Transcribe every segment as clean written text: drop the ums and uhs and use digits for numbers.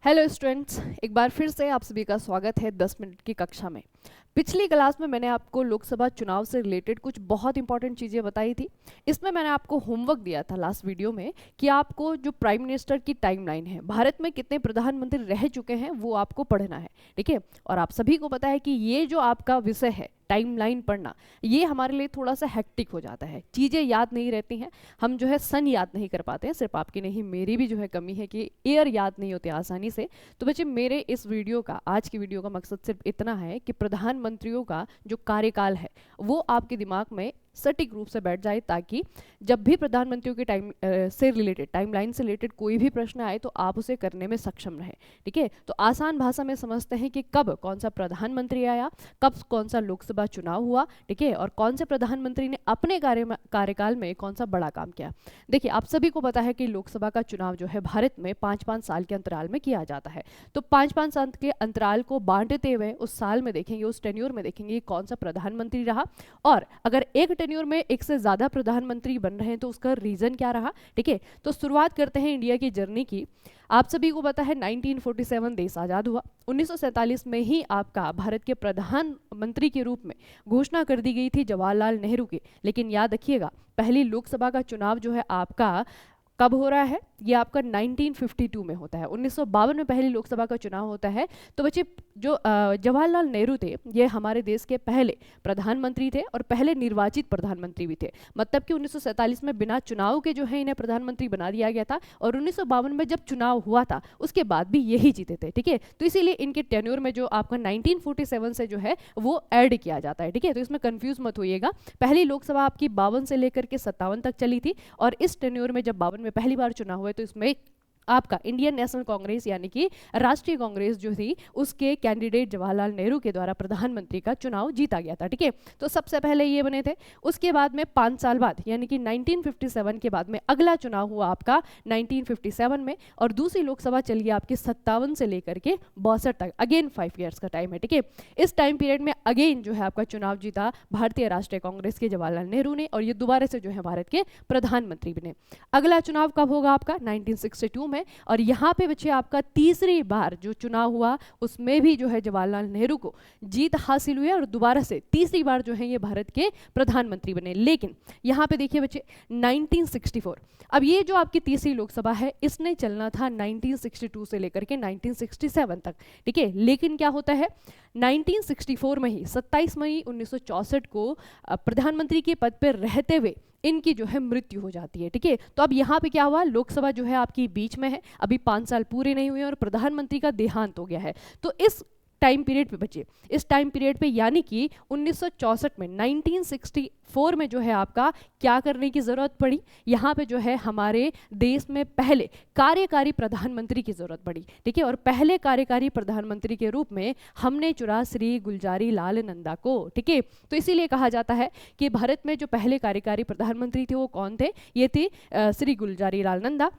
Hello students, एक बार फिर से आप सभी का स्वागत है 10 मिनट की कक्षा में। पिछली क्लास में मैंने आपको लोकसभा चुनाव से रिलेटेड कुछ बहुत इंपॉर्टेंट चीज़ें बताई थी। इसमें मैंने आपको होमवर्क दिया था लास्ट वीडियो में कि आपको जो प्राइम मिनिस्टर की टाइमलाइन है, भारत में कितने प्रधानमंत्री रह चुके हैं, वो आपको पढ़ना है। ठीक है, और आप सभी को पता है कि ये जो आपका विषय है टाइमलाइन पढ़ना, ये हमारे लिए थोड़ा सा हेक्टिक हो जाता है, चीज़ें याद नहीं रहती हैं, हम जो है सन याद नहीं कर पाते हैं। सिर्फ आपकी नहीं, मेरी भी जो है कमी है कि ईयर याद नहीं होते आसानी से। तो बच्चे, मेरे इस वीडियो का, आज की वीडियो का मकसद सिर्फ इतना है कि प्रधानमंत्रियों का जो कार्यकाल है वो आपके दिमाग में सटीक रूप से बैठ जाए, ताकि जब भी प्रधानमंत्रियों के से रिलेटेड, टाइमलाइन से रिलेटेड कोई भी प्रश्न आए तो आप उसे करने में सक्षम रहे। ठीक है, तो आसान भाषा में समझते हैं कि कब कौन सा प्रधानमंत्री आया, कब कौन सा लोकसभा चुनाव हुआ, ठीक है, और कौन से प्रधानमंत्री ने अपने कार्यकाल में कौन सा बड़ा काम किया। देखिए, आप सभी को पता है कि लोकसभा का चुनाव जो है भारत में 5-5 साल के अंतराल में किया जाता है। तो 5-5 साल के अंतराल को बांटते हुए उस साल में देखेंगे, उस टेन्योर में देखेंगे कौन सा प्रधानमंत्री रहा, और अगर एक टेन्योर में एक से ज्यादा प्रधानमंत्री बन रहे हैं तो उसका रीजन क्या रहा। ठीक है, तो शुरुआत करते हैं इंडिया की जर्नी की। आप सभी को पता है 1947 देश आजाद हुआ। 1947 में ही आपका भारत के प्रधानमंत्री के रूप में घोषणा कर दी गई थी जवाहरलाल नेहरू की। लेकिन याद रखिएगा, पहली लोकसभा का चुनाव जो है आपका कब हो रहा है, ये आपका 1952 में होता है। 1952 में पहली लोकसभा का चुनाव होता है। तो बच्चे, जो जवाहरलाल नेहरू थे, ये हमारे देश के पहले प्रधानमंत्री थे और पहले निर्वाचित प्रधानमंत्री भी थे। मतलब कि 1947 में बिना चुनाव के जो है इन्हें प्रधानमंत्री बना दिया गया था, और 1952 में जब चुनाव हुआ था उसके बाद भी यही जीते थे। ठीक है, तो इसीलिए इनके टेन्योर में जो आपका 1947 से जो है वो ऐड किया जाता है। ठीक है, तो इसमें कंफ्यूज मत होइएगा। पहली लोकसभा आपकी 52 से लेकर के 57 तक चली थी, और इस टेन्योर में जब 52 में पहली बार चुनाव हुए तो इसमें आपका इंडियन नेशनल कांग्रेस यानी कि राष्ट्रीय कांग्रेस जो थी, उसके कैंडिडेट जवाहरलाल नेहरू के द्वारा प्रधानमंत्री का चुनाव जीता गया था। ठीक है, तो सबसे पहले ये बने थे। उसके बाद में 5 साल बाद यानी कि 1957 के बाद में अगला चुनाव हुआ आपका 1957 में, और दूसरी लोकसभा चली आपकी 57 से लेकर के 62 तक। अगेन 5 ईयर्स का टाइम है। ठीक है, इस टाइम पीरियड में अगेन जो है आपका चुनाव जीता भारतीय राष्ट्रीय कांग्रेस के जवाहरलाल नेहरू ने, और ये दोबारा से जो है भारत के प्रधानमंत्री बने। अगला चुनाव कब होगा आपका 1962 में, और यहाँ पे बच्चे आपका तीसरी बार जो चुनाव हुआ उसमें भी जो है जवाहरलाल नेहरू को जीत हासिल हुई, और दोबारा से तीसरी बार जो है ये भारत के प्रधानमंत्री बने। लेकिन यहाँ पे देखिए बच्चे, 1964, अब ये जो आपकी तीसरी लोकसभा है इसने चलना था 1962 से लेकर के 1967 तक। ठीक है, लेकिन क्या होता है 1964 में ही 27 मई 1964 को प्रधानमंत्री के पद पर रहते हुए इनकी जो है मृत्यु हो जाती है। ठीक है, तो अब यहाँ पे क्या हुआ, लोकसभा जो है आपकी बीच में है, अभी 5 साल पूरे नहीं हुए और प्रधानमंत्री का देहांत हो गया है। तो इस टाइम पीरियड पे बचे, इस टाइम पीरियड पे यानी कि 1964 में, 1964 में जो है आपका क्या करने की जरूरत पड़ी, यहाँ पे जो है हमारे देश में पहले कार्यकारी प्रधानमंत्री की जरूरत पड़ी। ठीक है, और पहले कार्यकारी प्रधानमंत्री के रूप में हमने चुना श्री गुलजारी लाल नंदा को। ठीक है, तो इसीलिए कहा जाता है कि भारत में जो पहले कार्यकारी प्रधानमंत्री थे वो कौन थे, ये थे श्री गुलजारी लाल नंदा।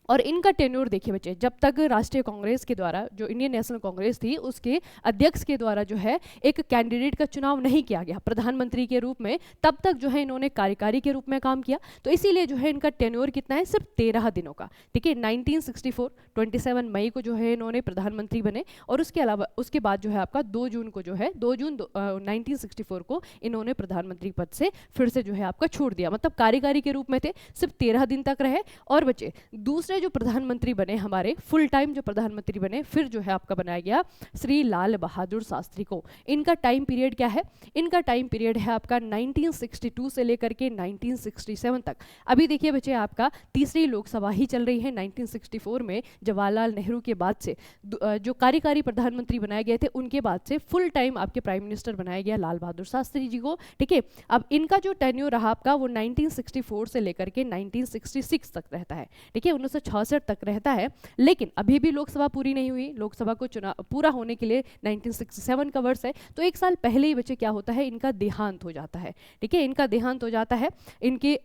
और इनका टेन्योर देखिए बच्चे, जब तक राष्ट्रीय कांग्रेस के द्वारा, जो इंडियन नेशनल कांग्रेस थी, उसके अध्यक्ष के द्वारा जो है एक कैंडिडेट का चुनाव नहीं किया गया प्रधानमंत्री के रूप में, तब तक जो है इन्होंने कार्यकारी के रूप में काम किया। तो इसीलिए जो है इनका टेन्योर कितना है, सिर्फ 13 दिनों का। ठीक है, 1964 27 मई को जो है इन्होंने प्रधानमंत्री बने, और उसके अलावा उसके बाद जो है आपका 2 जून को जो है 2 जून 1964 को इन्होंने प्रधानमंत्री पद से फिर से जो है आपका छोड़ दिया। मतलब कार्यकारी के रूप में थे, सिर्फ 13 दिन तक रहे। और बच्चे, दूसरे जो प्रधानमंत्री बने हमारे, फुल टाइम जो प्रधानमंत्री बने, फिर जो है आपका बनाया गया श्री लाल बहादुर शास्त्री को। इनका टाइम पीरियड क्या है, इनका टाइम पीरियड है आपका 1962 से लेकर के 1967 तक। अभी देखिए बच्चे, आपका तीसरी लोकसभा ही चल रही है। 1964 में जवाहरलाल नेहरू के बाद से जो कार्यकारी प्रधानमंत्री बनाए गए थे, उनके बाद से फुल टाइम आपके प्राइम मिनिस्टर बनाया गया लाल बहादुर शास्त्री जी को। ठीक है, अब इनका जो टेन्योर रहा आपका वो 1964 से लेकर के 1966 तक रहता है। ठीक है, 1966 तक रहता है। लेकिन अभी भी लोकसभा पूरी नहीं हुई, लोकसभा को चुनाव पूरा होने के लिए 1967 का वर्ष है। तो एक साल पहले ही बच्चे क्या होता है, इनका देहांत हो जाता है। ठीक है, इनका देहांत हो जाता है। इनकी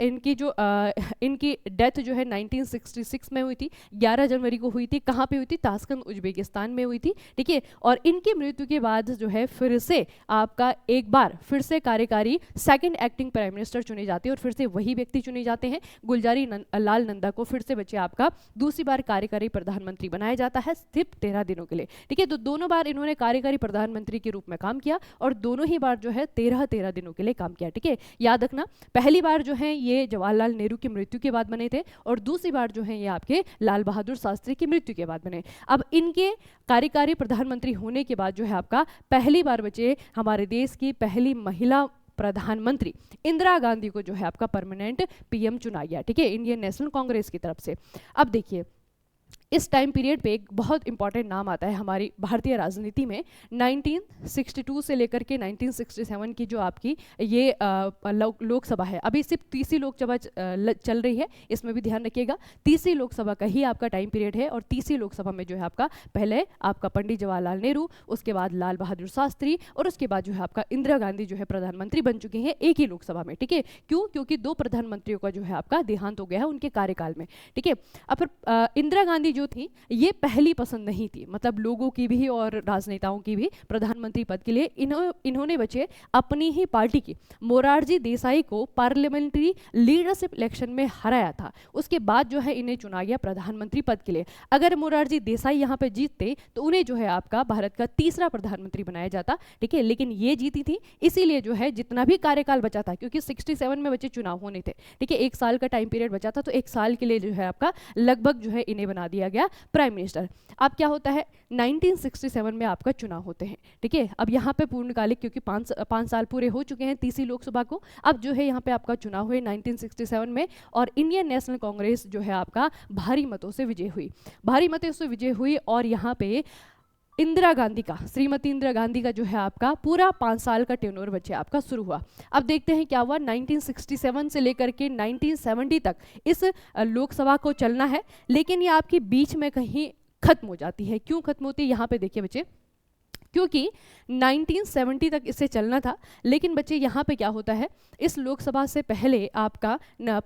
डेथ जो है 1966 में हुई थी, 11 जनवरी को हुई थी। कहाँ पे हुई थी, ताशकंद उज्बेकिस्तान में हुई थी। ठीक है, और इनकी मृत्यु के बाद जो है फिर से आपका एक बार फिर से कार्यकारी सेकंड एक्टिंग प्राइम मिनिस्टर चुने जाते हैं, और फिर से वही व्यक्ति चुने जाते हैं, गुलजारी लाल नंदा को फिर से बच्चे आपका दूसरी बार कार्यकारी प्रधानमंत्री बनाया जाता है सिर्फ 13 दिनों के लिए। ठीक है, तो दोनों बार इन्होंने कार्यकारी प्रधानमंत्री के रूप में काम किया और दोनों ही बार जो है 13 दिनों के लिए काम किया। ठीक है, याद रखना पहली बार जो है ये जवाहरलाल नेहरू की मृत्यु के बाद बने थे और दूसरी बार जो है ये आपके लाल बहादुर शास्त्री की मृत्यु के बाद बने। अब इनके कार्यकारी प्रधानमंत्री होने के बाद जो है आपका पहली बार बचे हमारे देश की पहली महिला प्रधानमंत्री इंदिरा गांधी को जो है आपका परमानेंट पीएम चुना गया। ठीक है, इंडियन नेशनल कांग्रेस की तरफ से। अब देखिए इस टाइम पीरियड पे एक बहुत इंपॉर्टेंट नाम आता है हमारी भारतीय राजनीति में। 1962 से लेकर के 1967 की जो आपकी ये लोकसभा है, अभी सिर्फ तीसरी लोकसभा चल रही है, इसमें भी ध्यान रखिएगा। तीसरी लोकसभा का ही आपका टाइम पीरियड है और तीसरी लोकसभा में जो है आपका पहले आपका पंडित जवाहरलाल नेहरू, उसके बाद लाल बहादुर शास्त्री और उसके बाद जो है आपका इंदिरा गांधी जो है प्रधानमंत्री बन चुके हैं एक ही लोकसभा में। ठीक है, क्यों? क्योंकि दो प्रधानमंत्रियों का जो है आपका देहांत हो गया है उनके कार्यकाल में। ठीक है, अब फिर इंदिरा गांधी जो थी ये पहली पसंद नहीं थी, मतलब लोगों की भी और राजनेताओं की भी प्रधानमंत्री पद के लिए इन्होंने बचे अपनी ही पार्टी की मोरारजी देसाई को पार्लियामेंट्री लीडरशिप इलेक्शन में हराया था। उसके बाद जो है इन्हें चुना गया प्रधानमंत्री पद के लिए। अगर मोरारजी देसाई यहाँ पे जीतते तो उन्हें जो है आपका भारत का तीसरा प्रधानमंत्री बनाया जाता। ठीक है, लेकिन ये जीती थी, इसीलिए जो है जितना भी कार्यकाल बचा था, क्योंकि 67 में बच्चे चुनाव होने थे। ठीक है, एक साल का टाइम पीरियड बचा था, तो एक साल के लिए जो है आपका लगभग जो है इन्हें बना दिया गया प्राइम मिनिस्टर। अब क्या होता है 1967 में आपका चुनाव होते हैं। ठीक है, अब यहाँ पे पूर्णकालिक क्योंकि पाँच साल पूरे हो चुके हैं तीसरी लोकसभा को, अब जो है यहाँ पे आपका चुनाव हुए 1967 में और इंडियन नेशनल कांग्रेस जो है आपका भारी मतों से विजय हुई। भारी मतों से विजय हुई और यहाँ पे इंदिरा गांधी का, श्रीमती इंदिरा गांधी का जो है आपका पूरा 5 साल का टेन्योर बच्चे आपका शुरू हुआ। अब देखते हैं क्या हुआ। 1967 से लेकर के 1970 तक इस लोकसभा को चलना है, लेकिन ये आपकी बीच में कहीं खत्म हो जाती है। क्यों खत्म होती है यहाँ पे देखिए बच्चे, क्योंकि 1970 तक इसे चलना था, लेकिन बच्चे यहाँ पे क्या होता है इस लोकसभा से पहले आपका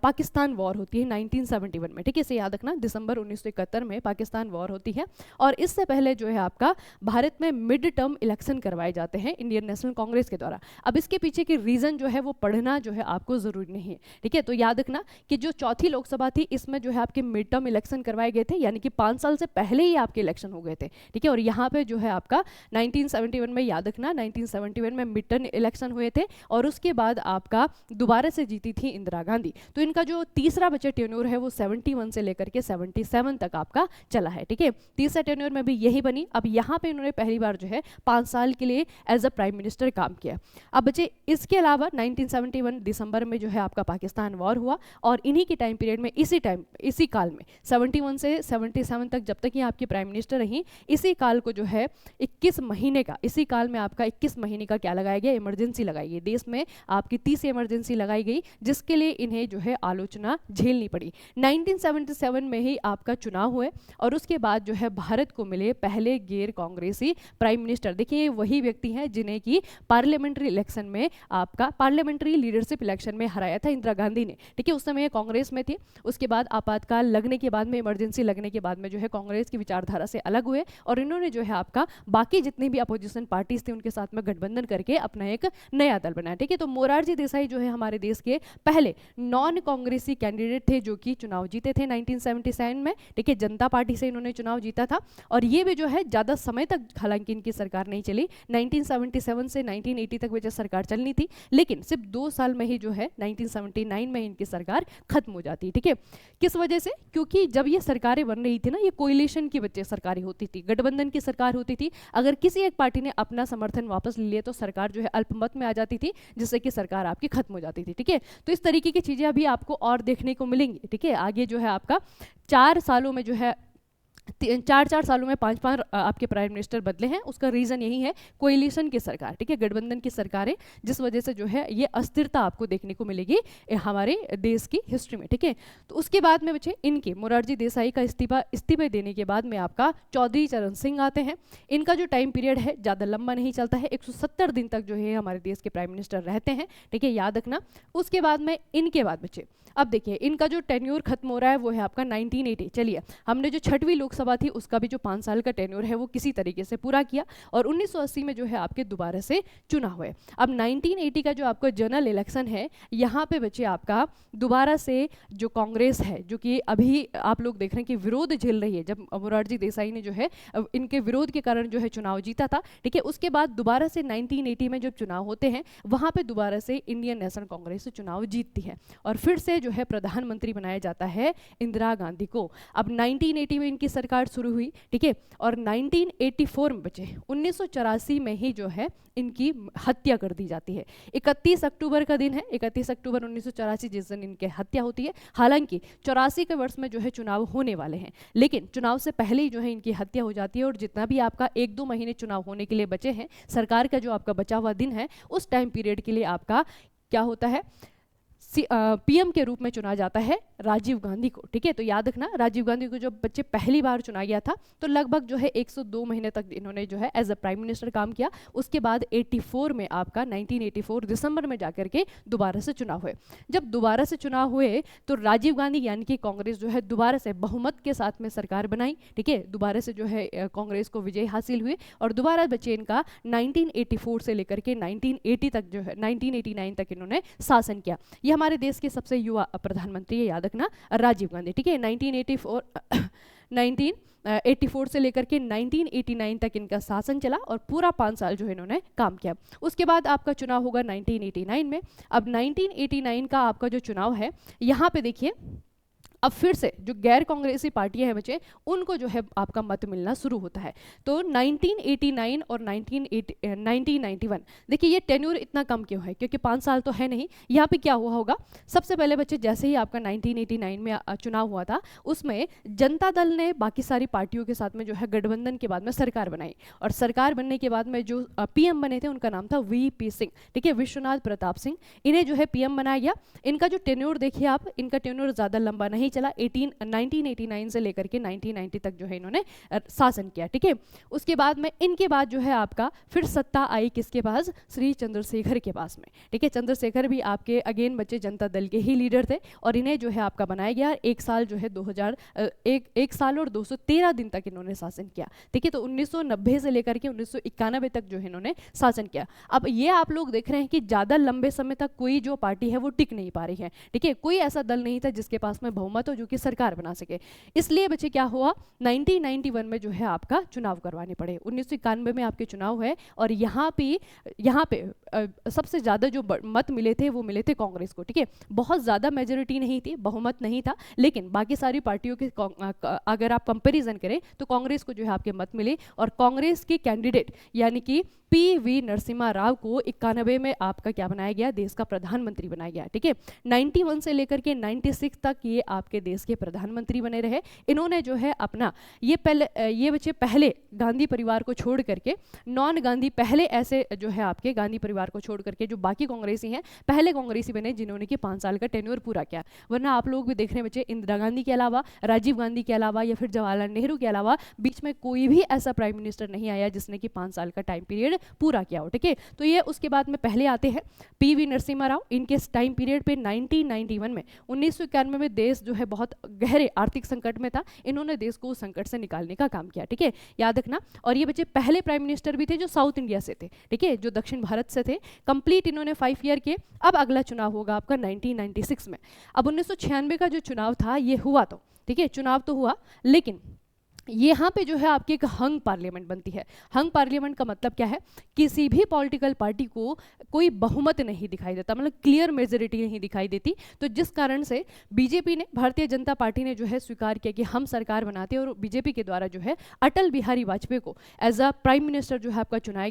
पाकिस्तान वॉर होती है 1971 में। ठीक है, इसे याद रखना, दिसंबर 1971 में पाकिस्तान वॉर होती है और इससे पहले जो है आपका भारत में मिड टर्म इलेक्शन करवाए जाते हैं इंडियन नेशनल कांग्रेस के द्वारा। अब इसके पीछे की रीज़न जो है वो पढ़ना जो है आपको ज़रूरी नहीं है। ठीक है, तो याद रखना कि जो चौथी लोकसभा थी इसमें जो है आपके मिड टर्म इलेक्शन करवाए गए थे, यानी कि 5 साल से पहले ही आपके इलेक्शन हो गए थे। ठीक है, और यहाँ पे जो है आपका 1971 में, याद रखना 1971 में मिड टर्म इलेक्शन हुए थे और उसके बाद आपका दोबारा से जीती थी इंदिरा गांधी। तो इनका जो तीसरा बचे टेन्योर है वो 71 से लेकर के 77 तक आपका चला है। ठीक है, तीसरा टेन्योर में भी यही बनी। अब यहाँ पे इन्होंने पहली बार जो है 5 साल के लिए एज अ प्राइम मिनिस्टर काम किया। अब बच्चे इसके अलावा 1971 दिसंबर में जो है आपका पाकिस्तान वॉर हुआ और इन्हीं के टाइम पीरियड में इसी काल में 71 से 77 तक जब तक ये आपकी प्राइम मिनिस्टर रही, इसी काल को जो है 21 महीने का, इसी काल में आपका 21 महीने का क्या लगाया गया, इमरजेंसी लगाई गई। देश में आपकी 30 इमरजेंसी लगाई गई जिसके लिए इन्हें जो है आलोचना झेलनी पड़ी। 1977 में ही आपका चुनाव हुए और उसके बाद जो है भारत को मिले पहले गैर कांग्रेसी प्राइम मिनिस्टर। देखिए वही व्यक्ति हैं जिन्हें की पार्लियामेंट्री इलेक्शन में आपका पार्लियामेंट्री लीडरशिप इलेक्शन में हराया था इंदिरा गांधी ने। ठीक है, उस समय कांग्रेस में थी, उसके बाद आपातकाल लगने के बाद में, इमरजेंसी लगने के बाद में जो है कांग्रेस की विचारधारा से अलग हुए और इन्होंने जो है आपका बाकी जितनी भी अपोजिशन पार्टीज थी उनके साथ में गठबंधन करके अपना एक नया दल बनाया। ठीक है, तो मोरारजी देसाई जो है हमारे देश के पहले नॉन कांग्रेसी कैंडिडेट थे जो कि चुनाव जीते थे 1977 में। ठीक है, जनता पार्टी से इन्होंने चुनाव जीता था और ये भी जो है ज़्यादा समय तक हालांकि इनकी सरकार नहीं चली, 1977 से 1980 तक वजह सरकार चलनी थी, लेकिन सिर्फ 2 साल में ही जो है 1979 में इनकी सरकार खत्म हो जाती है। ठीक है, किस वजह से? क्योंकि जब ये सरकारें बन रही थी ना, ये कोएलिशन की वजह सरकारें होती थी, गठबंधन की सरकार होती थी। अगर किसी एक पार्टी ने अपना समर्थन वापस ले लिया तो सरकार जो है अल्पमत में आ जाती थी, जिससे कि सरकार आपकी खत्म हो जाती थी। ठीक है, तो इस तरीके की चीजें अभी आपको और देखने को मिलेंगी। ठीक है, आगे जो है आपका 4 सालों में जो है 4 सालों में 5 आपके प्राइम मिनिस्टर बदले हैं। उसका रीजन यही है, कोएलिशन की सरकार, ठीक है, गठबंधन की सरकारें, जिस वजह से जो है ये अस्थिरता आपको देखने को मिलेगी हमारे देश की हिस्ट्री में। ठीक है, तो उसके बाद में बच्चे इनके मोरारजी देसाई का इस्तीफा देने के बाद में आपका चौधरी चरण सिंह आते हैं। इनका जो टाइम पीरियड है ज़्यादा लंबा नहीं चलता है, 170 दिन तक जो है हमारे देश के प्राइम मिनिस्टर रहते हैं। ठीक है, याद रखना। उसके बाद में इनके बाद बच्चे अब देखिए इनका जो टेन्योर खत्म हो रहा है वो है आपका 1980। चलिए, हमने जो 6वीं लोकसभा थी उसका भी जो 5 साल का टेन्योर है वो किसी तरीके से पूरा किया, और 1980 में जो है आपके दोबारा से चुनाव हुए। अब 1980 का जो आपका जनरल इलेक्शन है, यहाँ पे बच्चे आपका दोबारा से जो कांग्रेस है, जो कि अभी आप लोग देख रहे हैं कि विरोध झेल रही है, जब मोरारजी देसाई ने जो है इनके विरोध के कारण जो है चुनाव जीता था, ठीक है, उसके बाद दोबारा से 1980 में जब चुनाव होते हैं वहाँ पे दोबारा से इंडियन नेशनल कांग्रेस चुनाव जीतती है और फिर से जो है प्रधानमंत्री बनाया जाता है इंदिरा गांधी को। अब 1980 में इनकी सरकार शुरू हुई, ठीक है, और 1984 में बचे 1984 में ही जो है इनकी हत्या कर दी जाती है। 31 अक्टूबर का दिन है, 31 अक्टूबर 1984 जिस दिन इनकी हत्या होती है। हालांकि 84 के वर्ष में जो है चुनाव होने वाले हैं, लेकिन चुनाव से पहले ही जो है इनकी हत्या हो जाती है और जितना भी आपका 1-2 महीने चुनाव होने के लिए बचे हैं, सरकार का जो आपका बचा हुआ दिन है उस टाइम पीरियड के लिए आपका क्या होता है, पीएम के रूप में चुना जाता है राजीव गांधी को, ठीक है। तो याद रखना, राजीव गांधी को जब बच्चे पहली बार चुना गया था तो लगभग जो है 102 महीने तक इन्होंने जो है एज अ प्राइम मिनिस्टर काम किया। उसके बाद 84 में आपका 1984 दिसंबर में जाकर के दोबारा से चुनाव हुए। जब दोबारा से चुनाव हुए तो राजीव गांधी यानी कि कांग्रेस जो है दोबारा से बहुमत के साथ में सरकार बनाई, ठीक है, दोबारा से जो है कांग्रेस को विजय हासिल हुई और दोबारा बच्चे इनका 1984 से लेकर के 1980 तक जो है 1989 तक इन्होंने शासन किया। ये हमारे देश के सबसे युवा प्रधानमंत्री है, याद रखना, राजीव गांधी, ठीक है। 1984 से लेकर के 1989 तक इनका शासन चला और पूरा 5 साल जो है इन्होंने काम किया। उसके बाद आपका चुनाव होगा 1989 में। अब 1989 का आपका जो चुनाव है, यहाँ पे देखिए अब फिर से जो गैर कांग्रेसी पार्टियां हैं बच्चे, उनको जो है आपका मत मिलना शुरू होता है। तो 1989 और 1991 देखिए ये टेन्योर इतना कम क्यों है, क्योंकि 5 साल तो है नहीं। यहाँ पे क्या हुआ होगा, सबसे पहले बच्चे जैसे ही आपका 1989 में चुनाव हुआ था उसमें जनता दल ने बाकी सारी पार्टियों के साथ में जो है गठबंधन के बाद में सरकार बनाई और सरकार बनने के बाद में जो पीएम बने थे उनका नाम था वीपी सिंह, ठीक है, विश्वनाथ प्रताप सिंह। इन्हें जो है पीएम बनाया गया। इनका जो टेन्योर देखिए आप, इनका टेन्योर ज़्यादा लंबा नहीं चला, 1989 से लेकर के 1990 तक जो है इन्होंने शासन किया, ठीक है। उसके बाद में इनके बाद जो है आपका फिर सत्ता आई किसके पास, श्री चंद्रशेखर के पास में, ठीक है। चंद्रशेखर भी आपके अगेन बच्चे जनता दल के ही लीडर थे और इन्हें जो है आपका बनाया गया। एक साल जो है 1 साल और 213 दिन तक इन्होंने शासन किया, ठीक है। तो 1990 से लेकर के 1991 तक जो है इन्होंने शासन किया। अब ये आप लोग देख रहे हैं कि ज़्यादा लंबे समय तक कोई जो पार्टी है वो टिक नहीं पा रही है, ठीक है। कोई ऐसा दल नहीं था जिसके पास में बहुमत हो जो कि सरकार बना सके। इसलिए बच्चे क्या हुआ, 1991 में जो है आपका चुनाव करवाने पड़े। 1991 में आपके चुनाव है और यहाँ पे सबसे ज़्यादा जो मत मिले थे वो मिले थे कांग्रेस को, ठीक है। बहुत ज़्यादा मेजोरिटी नहीं थी, बहुमत नहीं था, लेकिन बाकी सारी पार्टियों के अगर आप कंपैरिजन करें तो कांग्रेस को जो है आपके मत मिले और कांग्रेस के कैंडिडेट यानी कि पीवी नरसिम्हा राव को 91 में आपका क्या बनाया गया, देश का प्रधानमंत्री बनाया गया, ठीक है। 91 से लेकर के 96 तक ये आपके देश के प्रधानमंत्री बने रहे। इन्होंने जो है अपना ये बच्चे पहले गांधी परिवार को छोड़ करके नॉन गांधी पहले ऐसे जो है आपके गांधी परिवार को छोड़ करके जो बाकी कांग्रेसी हैं पहले कांग्रेसी बने जिन्होंने कि 5 साल का टेन्योर पूरा किया। वरना आप लोग भी देख रहे हैं बच्चे, इंदिरा गांधी के अलावा, राजीव गांधी के अलावा या फिर जवाहरलाल नेहरू के अलावा बीच में कोई भी ऐसा प्राइम मिनिस्टर नहीं आया जिसने कि 5 साल का टाइम पीरियड पूरा किया हो, ठीक है। तो ये उसके बाद में पहले आते हैं पीवी नरसिम्हा राव। इनके टाइम पीरियड पे 1991 में 1991 में देश जो है बहुत गहरे आर्थिक संकट में था। इन्होंने देश को उस संकट से निकालने का काम किया, ठीक है, याद रखना। और ये बच्चे पहले प्राइम मिनिस्टर भी थे जो साउथ इंडिया से थे, ठीक है, जो दक्षिण भारत से थे। कंप्लीट इन्होंने 5 ईयर के। अब अगला चुनाव होगा आपका 1996 में। अब 1996 का जो चुनाव था ये हुआ तो, ठीक है, चुनाव तो हुआ, लेकिन यहाँ पे जो है आपकी एक हंग पार्लियामेंट बनती है। हंग पार्लियामेंट का मतलब क्या है, किसी भी पॉलिटिकल पार्टी को कोई बहुमत नहीं दिखाई देता, मतलब क्लियर मेजोरिटी नहीं दिखाई देती। तो जिस कारण से बीजेपी ने, भारतीय जनता पार्टी ने जो है स्वीकार किया कि हम सरकार बनाते हैं और बीजेपी के द्वारा जो है अटल बिहारी वाजपेयी को एज अ प्राइम मिनिस्टर जो है आपका चुना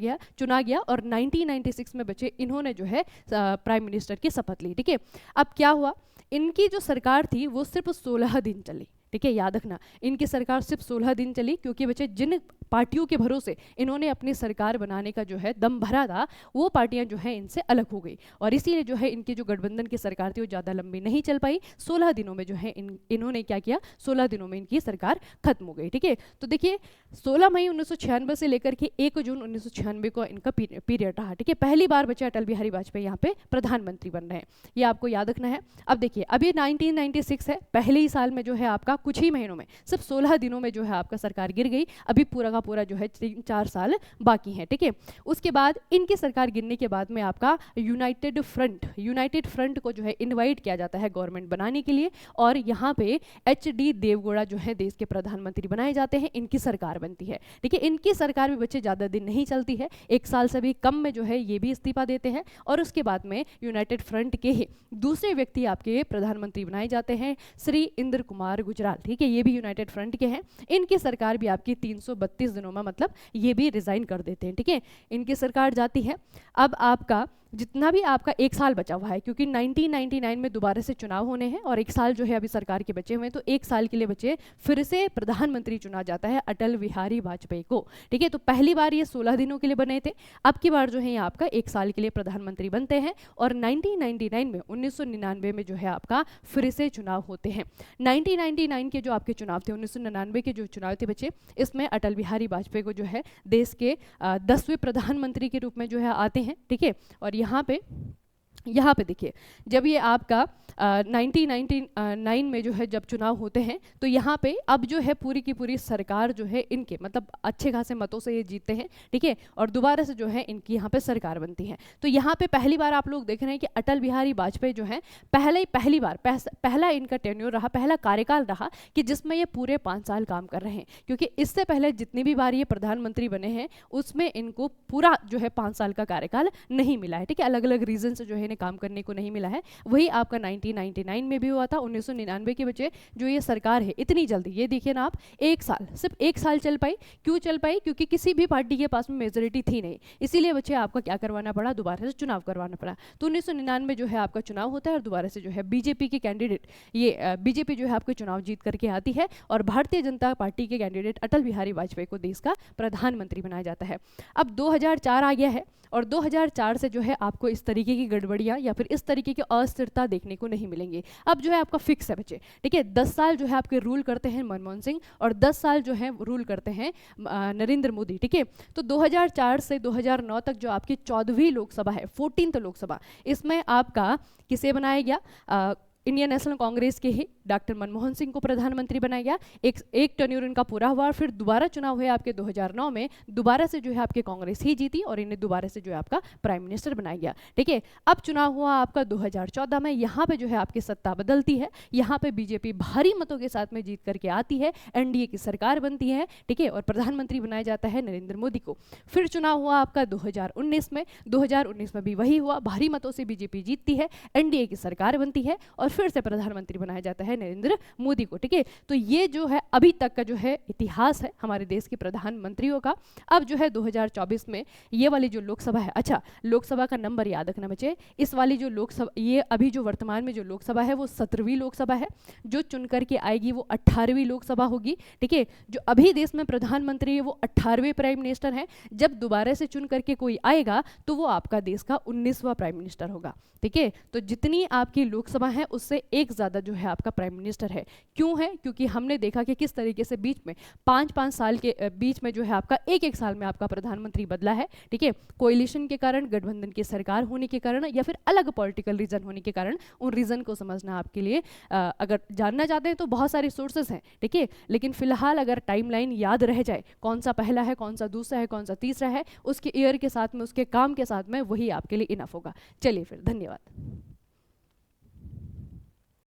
गया और 1996 में बच्चे इन्होंने जो है प्राइम मिनिस्टर की शपथ ली, ठीक है। अब क्या हुआ, इनकी जो सरकार थी वो सिर्फ 16 दिन चली, ठीक है, याद रखना। इनकी सरकार सिर्फ 16 दिन चली क्योंकि बच्चे जिन पार्टियों के भरोसे इन्होंने अपनी सरकार बनाने का जो है दम भरा था वो पार्टियां जो है इनसे अलग हो गई और इसीलिए जो है इनकी जो गठबंधन की सरकार थी वो ज़्यादा लंबी नहीं चल पाई। 16 दिनों में जो है इन्होंने क्या किया, 16 दिनों में इनकी सरकार खत्म हो गई, ठीक है। तो देखिए 16 मई 1996 से लेकर के 1 जून 1996 को इनका पीरियड रहा, ठीक है। पहली बार बच्चे अटल बिहारी वाजपेयी यहाँ पे प्रधानमंत्री बन रहे हैं, ये आपको याद रखना है। अब देखिए अभी 1996 है, पहले ही साल में जो है आपका कुछ ही महीनों में, सिर्फ 16 दिनों में जो है आपका सरकार गिर गई। अभी पूरा का पूरा जो है 3-4 साल बाकी हैं, ठीक है। उसके बाद इनकी सरकार गिरने के बाद में आपका यूनाइटेड फ्रंट को जो है इनवाइट किया जाता है गवर्नमेंट बनाने के लिए, और यहाँ पे HD देवगौड़ा जो है देश के प्रधानमंत्री बनाए जाते हैं, इनकी सरकार बनती है, ठीक है। इनकी सरकार भी बच्चे ज़्यादा दिन नहीं चलती है, 1 साल से भी कम में जो है ये भी इस्तीफा देते हैं, और उसके बाद में यूनाइटेड फ्रंट के ही दूसरे व्यक्ति आपके प्रधानमंत्री बनाए जाते हैं, श्री इंद्र कुमार गुजराल, ठीक है। ये भी यूनाइटेड फ्रंट के हैं। इनकी सरकार भी आपकी 332 दिनों में, मतलब ये भी रिजाइन कर देते हैं, ठीक है। इनकी सरकार जाती है। अब आपका जितना भी आपका 1 साल बचा हुआ है, क्योंकि 1999 में दोबारा से चुनाव होने हैं और 1 साल जो है अभी सरकार के बचे हुए हैं, तो 1 साल के लिए बचे फिर से प्रधानमंत्री चुना जाता है अटल बिहारी वाजपेयी को, ठीक है। तो पहली बार ये 16 दिनों के लिए बने थे, अब की बार जो है ये आपका 1 साल के लिए प्रधानमंत्री बनते हैं, और 1999 में 1999 में जो है आपका फिर से चुनाव होते हैं। 1999 के जो आपके चुनाव थे, 1999 के जो चुनाव थे बच्चे, इसमें अटल बिहारी वाजपेयी को जो है देश के 10वें प्रधानमंत्री के रूप में जो है आते हैं, ठीक है। और यहाँ पे देखिए, जब ये आपका 1999 में जो है जब चुनाव होते हैं, तो यहाँ पे अब जो है पूरी की पूरी सरकार जो है इनके, मतलब अच्छे खासे मतों से ये जीतते हैं, ठीक है। और दोबारा से जो है इनकी यहाँ पे सरकार बनती है। तो यहाँ पे पहली बार आप लोग देख रहे हैं कि अटल बिहारी वाजपेयी जो है पहली बार पहला इनका टेन्योर रहा, पहला कार्यकाल रहा कि जिसमें ये पूरे 5 साल काम कर रहे हैं, क्योंकि इससे पहले जितनी भी बार ये प्रधानमंत्री बने हैं उसमें इनको पूरा जो है 5 साल का कार्यकाल नहीं मिला है, ठीक है। अलग अलग रीजन से जो है काम करने को नहीं मिला है। वही आपका 1999 में भी हुआ था। 1999 के बच्चे जो ये सरकार है इतनी जल्दी, ये देखिए ना आप, 1 साल, सिर्फ 1 साल चल पाई। क्यों चल पाई? क्योंकि किसी भी पार्टी के पास में मेजोरिटी थी नहीं, इसीलिए बच्चे आपका क्या करवाना पड़ा, दोबारा से चुनाव करवाना पड़ा। तो 1999 में जो है आपका चुनाव होता है और दोबारा से जो है बीजेपी की कैंडिडेट, ये बीजेपी जो है आपको चुनाव जीत करके आती है और भारतीय जनता पार्टी के कैंडिडेट अटल बिहारी वाजपेयी को देश का प्रधानमंत्री बनाया जाता है। अब 2004 आ गया है और 2004 से जो है आपको इस तरीके की गड़बड़ियाँ या फिर इस तरीके की अस्थिरता देखने को नहीं मिलेंगी। अब जो है आपका फिक्स है बच्चे, ठीक है। 10 साल जो है आपके रूल करते हैं मनमोहन सिंह और 10 साल जो है रूल करते हैं नरेंद्र मोदी, ठीक है। तो 2004 से 2009 तक जो आपकी 14वीं लोकसभा है, 14th लोकसभा, इसमें आपका किसे बनाया गया, इंडियन नेशनल कांग्रेस के ही डॉक्टर मनमोहन सिंह को प्रधानमंत्री बनाया गया। एक टर्न्योर इनका पूरा हुआ, फिर दोबारा चुनाव हुए आपके 2009 में, दोबारा से जो है आपके कांग्रेस ही जीती और इन्हें दोबारा से जो है आपका प्राइम मिनिस्टर बनाया गया, ठीक है। अब चुनाव हुआ आपका 2014 में, यहाँ पे जो है आपकी सत्ता बदलती है, यहाँ पे बीजेपी भारी मतों के साथ में जीत करके आती है, एनडीए की सरकार बनती है, ठीक है, और प्रधानमंत्री बनाया जाता है नरेंद्र मोदी को। फिर चुनाव हुआ आपका 2019 में, 2019 में भी वही हुआ, भारी मतों से बीजेपी जीतती है, एनडीए की सरकार बनती है और फिर से प्रधानमंत्री बनाया जाता है नरेंद्र मोदी को, ठीक है। तो ये जो है अभी तक का जो है इतिहास है हमारे देश के प्रधानमंत्रियों का। अब जो है 2024 में ये वाली जो लोकसभा है, अच्छा लोकसभा का नंबर याद रखना बच्चे, इस वाली जो लोकसभा, ये अभी जो वर्तमान में जो लोकसभा है वो 17वीं लोकसभा है, जो चुन करके आएगी वो 18वीं लोकसभा होगी, ठीक है। जो अभी देश में प्रधानमंत्री है वो 18वें प्राइम मिनिस्टर है, जब दोबारा से चुन करके कोई आएगा तो वो आपका देश का 19वां प्राइम मिनिस्टर होगा, ठीक है। तो जितनी आपकी लोकसभा है उससे एक ज़्यादा जो है आपका प्राइम मिनिस्टर है। क्यों है? क्योंकि हमने देखा कि किस तरीके से बीच में 5-5 साल के बीच में जो है आपका एक साल में आपका प्रधानमंत्री बदला है, ठीक है। कोएलिशन के कारण, गठबंधन की सरकार होने के कारण या फिर अलग पॉलिटिकल रीजन होने के कारण, उन रीजन को समझना आपके लिए अगर जानना चाहते हैं तो बहुत सारे सोर्सेस हैं, ठीक है। लेकिन फिलहाल अगर टाइमलाइन याद रह जाए, कौन सा पहला है, कौन सा दूसरा है, कौन सा तीसरा है, उसके ईयर के साथ में, उसके काम के साथ में, वही आपके लिए इनफ होगा। चलिए फिर, धन्यवाद।